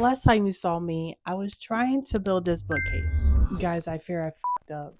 last time you saw me, I was trying to build this bookcase. Guys, I fear I f***ed up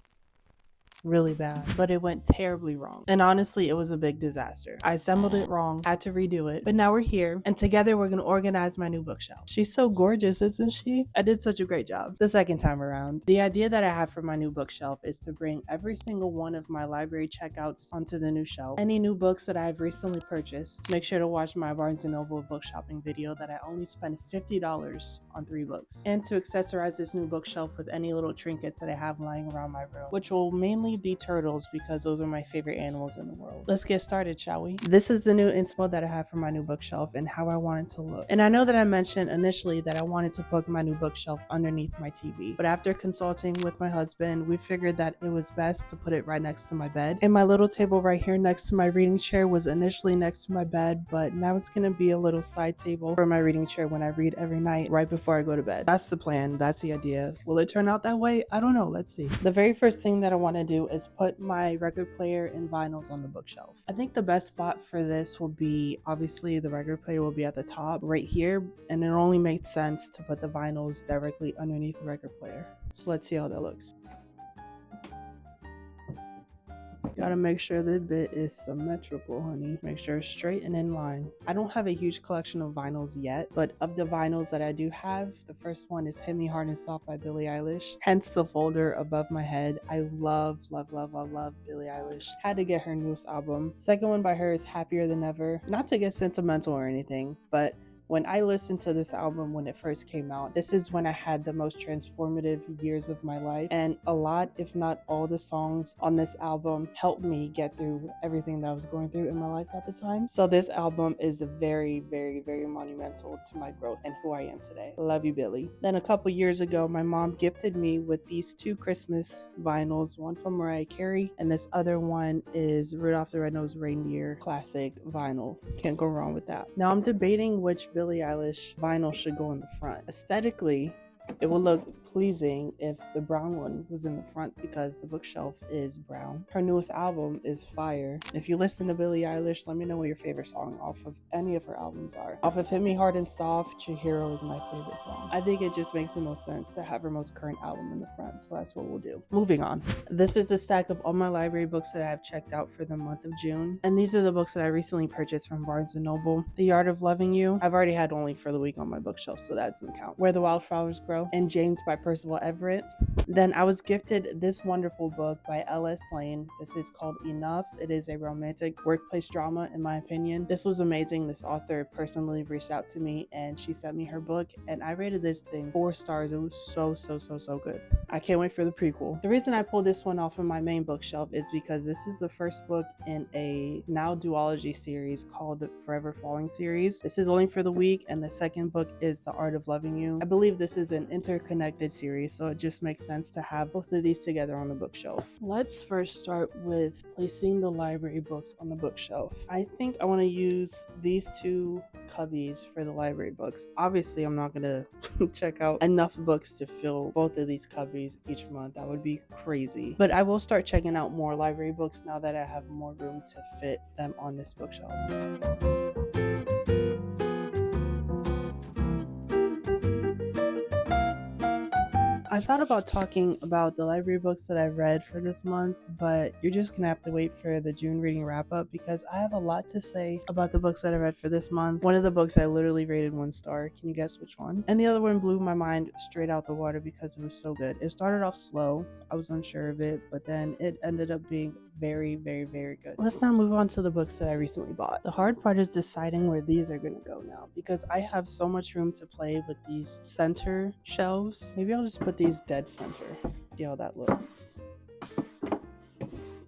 really bad, but it went terribly wrong. And honestly, it was a big disaster. I assembled it wrong, had to redo it, but now we're here and together we're gonna organize my new bookshelf. She's so gorgeous, isn't she? I did such a great job the second time around. The idea that I have for my new bookshelf is to bring every single one of my library checkouts onto the new shelf. Any new books that I've recently purchased, make sure to watch my Barnes & Noble book shopping video that I only spent $50 on 3 books. And to accessorize this new bookshelf with any little trinkets that I have lying around my room, which will mainly be turtles because those are my favorite animals in the world. Let's get started, shall we? This is the new inspo that I have for my new bookshelf and how I want it to look. And I know that I mentioned initially that I wanted to put my new bookshelf underneath my TV, but after consulting with my husband, we figured that it was best to put it right next to my bed. And my little table right here next to my reading chair was initially next to my bed, but now it's gonna be a little side table for my reading chair when I read every night right before I go to bed. That's the plan, that's the idea. Will it turn out that way? I don't know, let's see. The very first thing that I want to do is put my record player and vinyls on the bookshelf. I think the best spot for this will be, obviously the record player will be at the top right here, and it only makes sense to put the vinyls directly underneath the record player. So let's see how that looks. Gotta make sure the bit is symmetrical, honey. Make sure it's straight and in line. I don't have a huge collection of vinyls yet, but of the vinyls that I do have, the first one is Hit Me Hard and Soft by Billie Eilish, hence the folder above my head. I love Billie Eilish. Had to get her newest album. Second one by her is Happier Than Ever. Not to get sentimental or anything, but when I listened to this album when it first came out, this is when I had the most transformative years of my life. And a lot, if not all the songs on this album helped me get through everything that I was going through in my life at the time. So this album is very monumental to my growth and who I am today. Love you, Billie. Then a couple years ago, my mom gifted me with these 2 Christmas vinyls, one from Mariah Carey, and this other one is Rudolph the Red-Nosed Reindeer classic vinyl. Can't go wrong with that. Now I'm debating which Billie Eilish vinyl should go in the front. Aesthetically, it will look pleasing if the brown one was in the front because the bookshelf is brown. Her newest album is fire. If you listen to Billie Eilish, let me know what your favorite song off of any of her albums are. Off of Hit Me Hard and Soft, Chihiro is my favorite song. I think it just makes the most sense to have her most current album in the front, so that's what we'll do. Moving on. This is a stack of all my library books that I have checked out for the month of June, and these are the books that I recently purchased from Barnes & Noble. The Art of Loving You, I've already had Only for the Week on my bookshelf, so that doesn't count. Where the Wildflowers Grow, and James by Percival Everett. Then I was gifted this wonderful book by L.S. Lane. This is called Enough. It is a romantic workplace drama, in my opinion. This was amazing. This author personally reached out to me and she sent me her book, and I rated this thing 4 stars. It was so good. I can't wait for the prequel. The reason I pulled this one off of my main bookshelf is because this is the first book in a now duology series called the Forever Falling series. This is Only for the Week, and the second book is The Art of Loving You. I believe this is an interconnected series, so it just makes sense to have both of these together on the bookshelf. Let's first start with placing the library books on the bookshelf. I think I want to use these 2 cubbies for the library books. Obviously, I'm not gonna check out enough books to fill both of these cubbies each month. That would be crazy. But I will start checking out more library books now that I have more room to fit them on this bookshelf. I thought about talking about the library books that I read for this month, but you're just gonna have to wait for the June reading wrap up because I have a lot to say about the books that I read for this month. One of the books I literally rated 1 star. Can you guess which one? And the other one blew my mind straight out the water because it was so good. It started off slow. I was unsure of it, but then it ended up being very good. Let's now move on to the books that I recently bought. The hard part is deciding where these are gonna go now because I have so much room to play with these center shelves. Maybe I'll just put these dead center. See how that looks.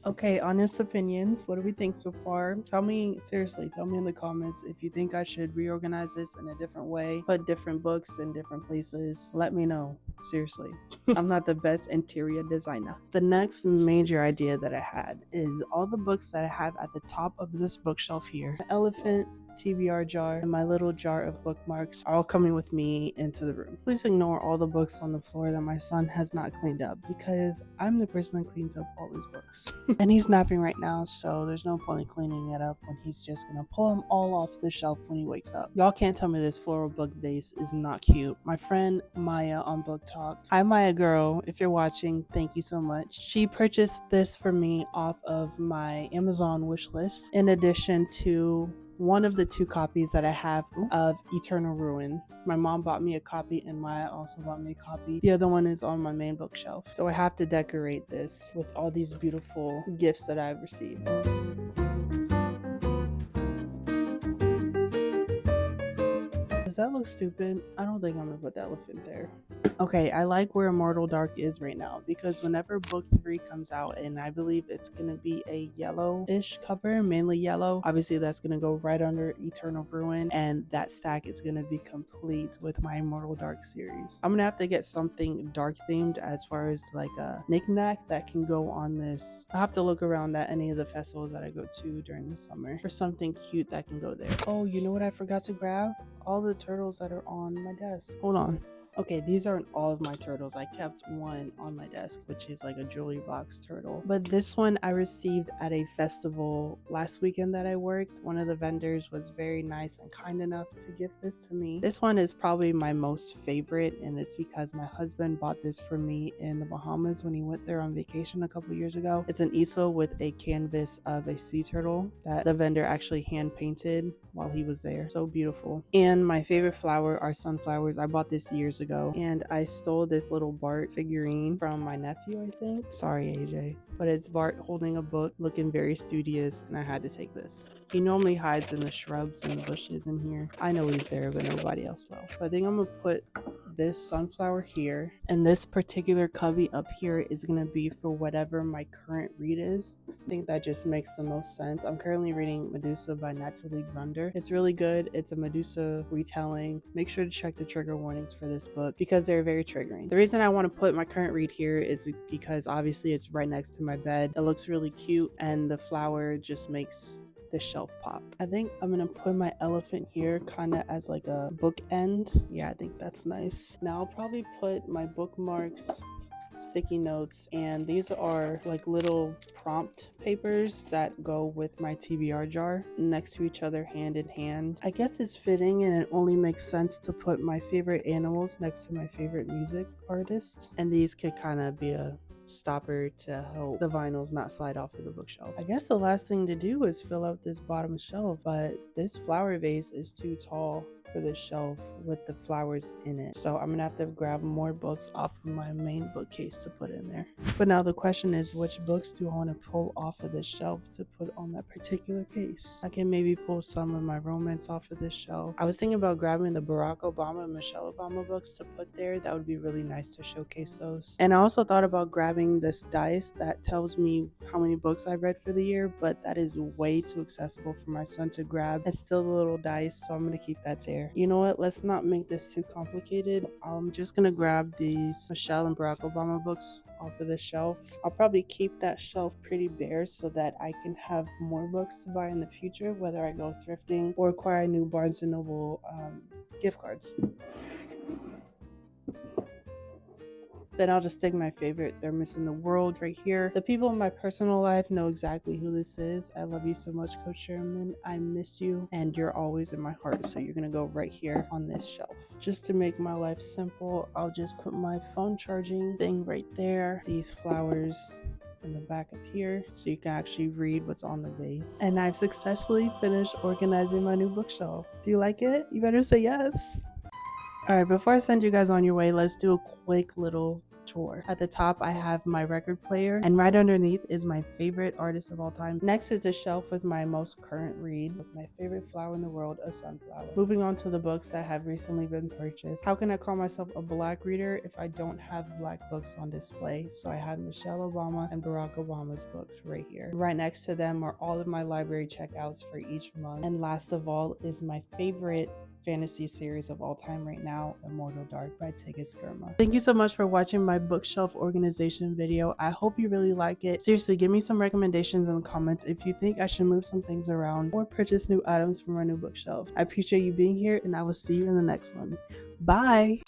Okay, honest opinions. What do we think so far? Tell me, seriously, tell me in the comments if you think I should reorganize this in a different way, put different books in different places. Let me know. Seriously. I'm not the best interior designer. The next major idea that I had is all the books that I have at the top of this bookshelf here. The elephant TBR jar, and my little jar of bookmarks are all coming with me into the room. Please ignore all the books on the floor that my son has not cleaned up, because I'm the person that cleans up all his books. And he's napping right now, so there's no point in cleaning it up when he's just gonna pull them all off the shelf when he wakes up. Y'all can't tell me this floral book vase is not cute. My friend Maya on BookTok, hi Maya girl, if you're watching, thank you so much. She purchased this for me off of my Amazon wish list, in addition to one of the 2 copies that I have of Eternal Ruin. My mom bought me a copy and Maya also bought me a copy. The other one is on my main bookshelf. So I have to decorate this with all these beautiful gifts that I've received. Does that look stupid? I don't think I'm gonna put the elephant there. Okay, I like where Immortal Dark is right now, because whenever book 3 comes out, and I believe it's gonna be a yellow-ish cover, mainly yellow, obviously that's gonna go right under Eternal Ruin, and that stack is gonna be complete with my Immortal Dark series. I'm gonna have to get something dark themed as far as like a knickknack that can go on this. I'll have to look around at any of the festivals that I go to during the summer for something cute that can go there. Oh, you know what I forgot to grab? All the turtles that are on my desk. Hold on. Okay, these aren't all of my turtles. I kept one on my desk, which is like a jewelry box turtle. But this one I received at a festival last weekend that I worked. One of the vendors was very nice and kind enough to gift this to me. This one is probably my most favorite, and it's because my husband bought this for me in the Bahamas when he went there on vacation a couple years ago. It's an easel with a canvas of a sea turtle that the vendor actually hand painted while he was there. So beautiful. And my favorite flower are sunflowers. I bought this years ago, and I stole this little Bart figurine from my nephew, I think. Sorry, AJ. But it's Bart holding a book, looking very studious, and I had to take this. He normally hides in the shrubs and the bushes in here. I know he's there, but nobody else will. So I think I'm gonna put this sunflower here, and this particular cubby up here is gonna be for whatever my current read is. I think that just makes the most sense. I'm currently reading Medusa by Natalie Grunder. It's really good. It's a Medusa retelling. Make sure to check the trigger warnings for this book because they're very triggering. The reason I want to put my current read here is because obviously it's right next to my bed. It looks really cute, and the flower just makes the shelf pop. I think I'm gonna put my elephant here kind of as like a bookend. Yeah, I think that's nice. Now I'll probably put my bookmarks, sticky notes, and these are like little prompt papers that go with my TBR jar next to each other, hand in hand. I guess it's fitting, and it only makes sense to put my favorite animals next to my favorite music artist, and these could kind of be a stopper to help the vinyls not slide off of the bookshelf. I guess the last thing to do is fill out this bottom shelf, but this flower vase is too tall for this shelf with the flowers in it. So I'm gonna have to grab more books off of my main bookcase to put in there. But now the question is, which books do I want to pull off of this shelf to put on that particular case? I can maybe pull some of my romance off of this shelf. I was thinking about grabbing the Barack Obama and Michelle Obama books to put there. That would be really nice to showcase those. And I also thought about grabbing this dice that tells me how many books I've read for the year, but that is way too accessible for my son to grab. It's still a little dice, so I'm gonna keep that there. You know what? Let's not make this too complicated. I'm just gonna grab these Michelle and Barack Obama books off of the shelf. I'll probably keep that shelf pretty bare so that I can have more books to buy in the future, whether I go thrifting or acquire new Barnes & Noble gift cards. Then I'll just stick my favorite They're Missing the World right here. The people in my personal life know exactly who this is. I love you so much, Coach Sherman. I miss you, and you're always in my heart. So you're gonna go right here on this shelf. Just to make my life simple, I'll just put my phone charging thing right there. These flowers in the back of here so you can actually read what's on the vase. And I've successfully finished organizing my new bookshelf. Do you like it? You better say yes. Alright, before I send you guys on your way, let's do a quick little tour. At the top, I have my record player, and right underneath is my favorite artist of all time. Next is a shelf with my most current read, with my favorite flower in the world, a sunflower. Moving on to the books that have recently been purchased. How can I call myself a black reader if I don't have black books on display? So I have Michelle Obama and Barack Obama's books right here. Right next to them are all of my library checkouts for each month. And last of all is my favorite fantasy series of all time right now, Immortal Dark by Tigis Germa. Thank you so much for watching my bookshelf organization video. I hope you really like it. Seriously, give me some recommendations in the comments if you think I should move some things around or purchase new items for my new bookshelf. I appreciate you being here, and I will see you in the next one. Bye!